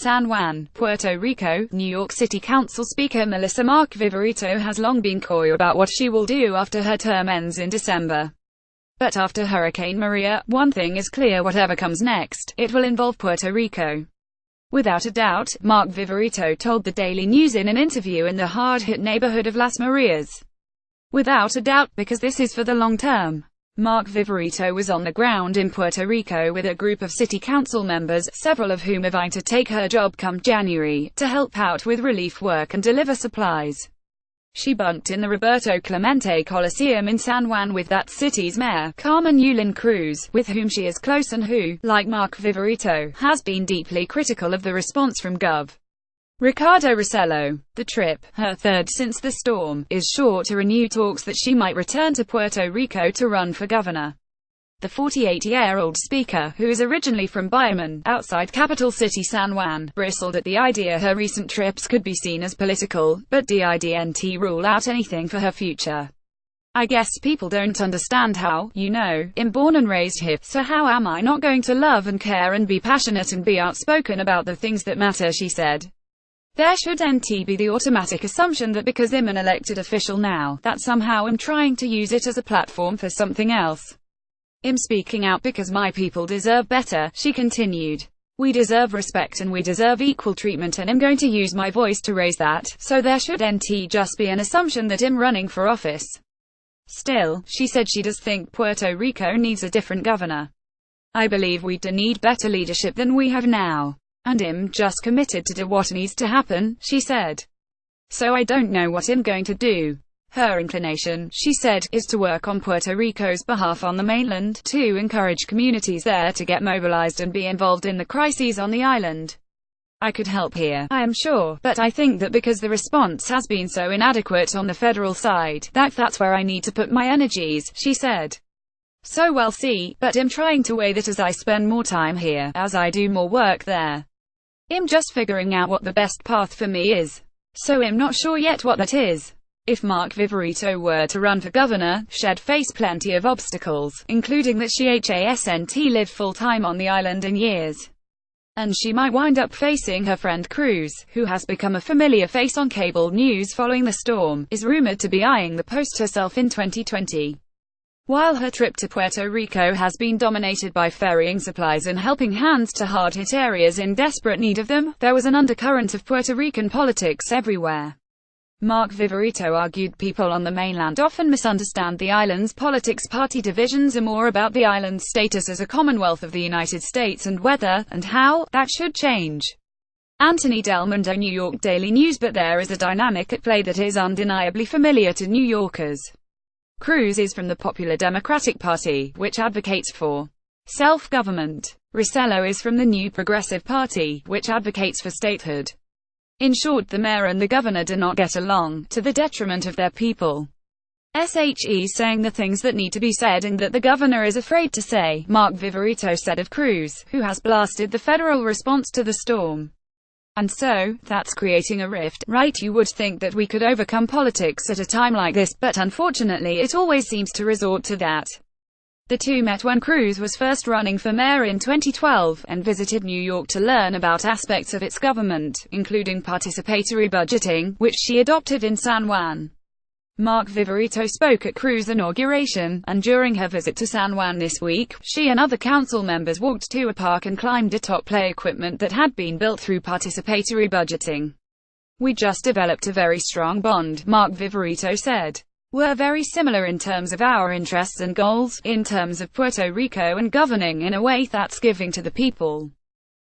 San Juan, Puerto Rico. New York City Council Speaker Melissa Mark-Viverito has long been coy about what she will do after her term ends in December. But after Hurricane Maria, one thing is clear: whatever comes next, it will involve Puerto Rico. Without a doubt, Mark-Viverito told the Daily News in an interview in the hard-hit neighborhood of Las Marias. Without a doubt, because this is for the long term. Mark-Viverito was on the ground in Puerto Rico with a group of city council members, several of whom are vying to take her job come January, to help out with relief work and deliver supplies. She bunked in the Roberto Clemente Coliseum in San Juan with that city's mayor, Carmen Yul&iacute, with whom she is close and who, like Mark-Viverito, has been deeply critical of the response from Gov. Ricardo Rossello. The trip, her third since the storm, is sure to renew talks that she might return to Puerto Rico to run for governor. The 48-year-old speaker, who is originally from Bayamón, outside capital city San Juan, bristled at the idea her recent trips could be seen as political, but didn't rule out anything for her future. "I guess people don't understand how, I'm born and raised here, so how am I not going to love and care and be passionate and be outspoken about the things that matter," she said. "There shouldn't be the automatic assumption that because I'm an elected official now, that somehow I'm trying to use it as a platform for something else. I'm speaking out because my people deserve better," she continued. "We deserve respect and we deserve equal treatment, and I'm going to use my voice to raise that, so there shouldn't just be an assumption that I'm running for office." Still, she said she does think Puerto Rico needs a different governor. "I believe we do need better leadership than we have now. And I'm just committed to do what needs to happen," she said. "So I don't know what I'm going to do." Her inclination, she said, is to work on Puerto Rico's behalf on the mainland, to encourage communities there to get mobilized and be involved in the crises on the island. "I could help here, I am sure, but I think that because the response has been so inadequate on the federal side, that's where I need to put my energies," she said. "So we'll see, but I'm trying to weigh that as I spend more time here, as I do more work there. I'm just figuring out what the best path for me is. So I'm not sure yet what that is." If Mark-Viverito were to run for governor, she'd face plenty of obstacles, including that she hasn't lived full-time on the island in years. And she might wind up facing her friend Cruz, who has become a familiar face on cable news following the storm, is rumored to be eyeing the post herself in 2020. While her trip to Puerto Rico has been dominated by ferrying supplies and helping hands to hard-hit areas in desperate need of them, there was an undercurrent of Puerto Rican politics everywhere. Mark-Viverito argued people on the mainland often misunderstand the island's politics. Party divisions are more about the island's status as a Commonwealth of the United States and whether, and how, that should change. Anthony Del Mundo, New York Daily News. But there is a dynamic at play that is undeniably familiar to New Yorkers. Cruz is from the Popular Democratic Party, which advocates for self-government. Rossello is from the New Progressive Party, which advocates for statehood. In short, the mayor and the governor do not get along, to the detriment of their people. Saying the things that need to be said and that the governor is afraid to say, Mark-Viverito said of Cruz, who has blasted the federal response to the storm. "And so, that's creating a rift, right? You would think that we could overcome politics at a time like this, but unfortunately it always seems to resort to that." The two met when Cruz was first running for mayor in 2012, and visited New York to learn about aspects of its government, including participatory budgeting, which she adopted in San Juan. Mark-Viverito spoke at Cruz's inauguration, and during her visit to San Juan this week, she and other council members walked to a park and climbed atop play equipment that had been built through participatory budgeting. "We just developed a very strong bond," Mark-Viverito said. "We're very similar in terms of our interests and goals, in terms of Puerto Rico and governing in a way that's giving to the people.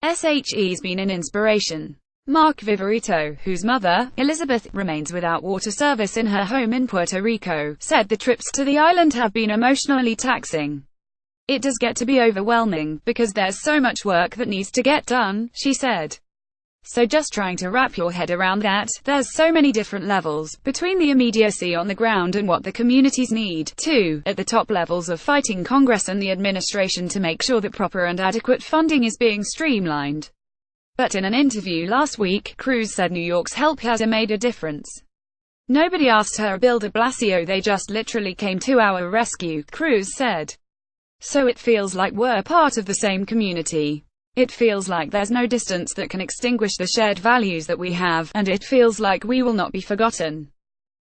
She's been an inspiration." Mark-Viverito, whose mother, Elizabeth, remains without water service in her home in Puerto Rico, said the trips to the island have been emotionally taxing. "It does get to be overwhelming, because there's so much work that needs to get done," she said. "So just trying to wrap your head around that, there's so many different levels, between the immediacy on the ground and what the communities need, too, at the top levels of fighting Congress and the administration to make sure that proper and adequate funding is being streamlined." But in an interview last week, Cruz said New York's help has made a difference. "Nobody asked her to build a Blasio, they just literally came to our rescue," Cruz said. "So it feels like we're part of the same community." It feels like there's no distance that can extinguish the shared values that we have, and it feels like we will not be forgotten.